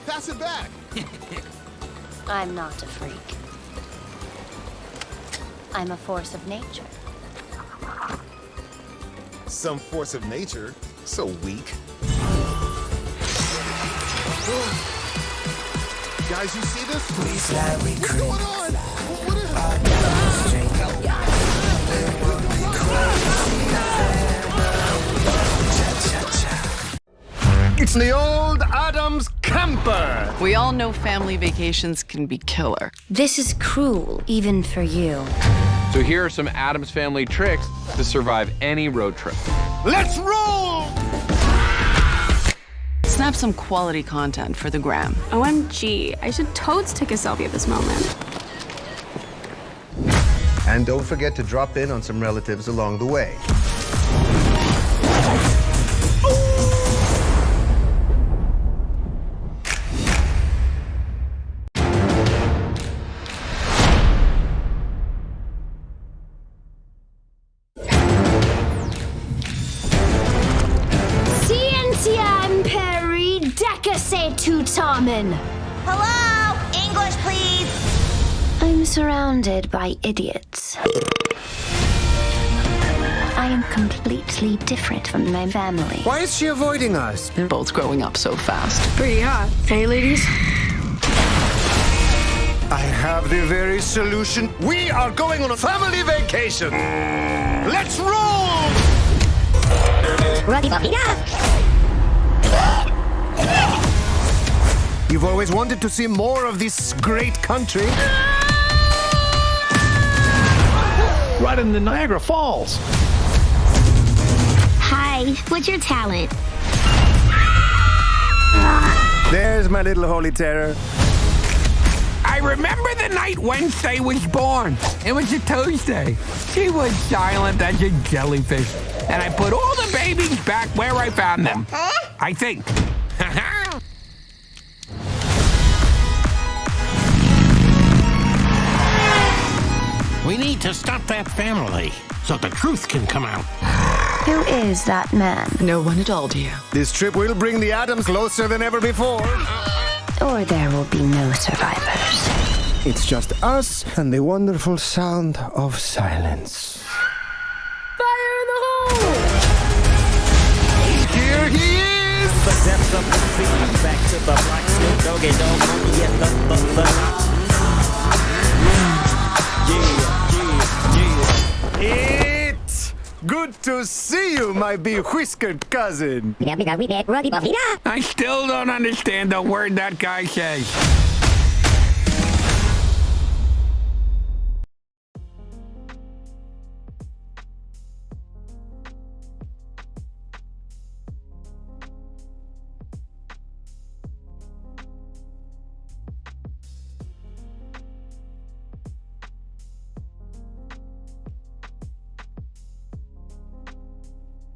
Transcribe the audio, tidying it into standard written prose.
Pass it back. I'm not a freak. I'm a force of nature. Some force of nature. So weak. Guys, you see this? What's going on? What is It's the old Addams camper. We all know family vacations can be killer. This is cruel, even for you. So here are some Addams Family tricks to survive any road trip. Let's roll! Snap some quality content for the gram. OMG, I should totes take a selfie at this moment. And don't forget to drop in on some relatives along the way. Hello? English, please. I'm surrounded by idiots. I am completely different from my family. Why is she avoiding us? They're both growing up so fast. Pretty hot. Hey, ladies. I have the very solution. We are going on a family vacation. Let's roll! You've always wanted to see more of this great country. Right in the Niagara Falls. Hi, what's your talent? There's my little holy terror. I remember the night Wednesday was born. It was a Tuesday. She was silent as a jellyfish. And I put all the babies back where I found them. I think. We need to stop that family so the truth can come out. Who is that man? No one at all, dear. This trip will bring the Addams closer than ever before. Or there will be no survivors. It's just us and the wonderful sound of silence. Fire in the hole! Here he is! The depths of the sea, back to the black steel doggy dog. It's good to see you, my be-whiskered cousin. I still don't understand a word that guy says.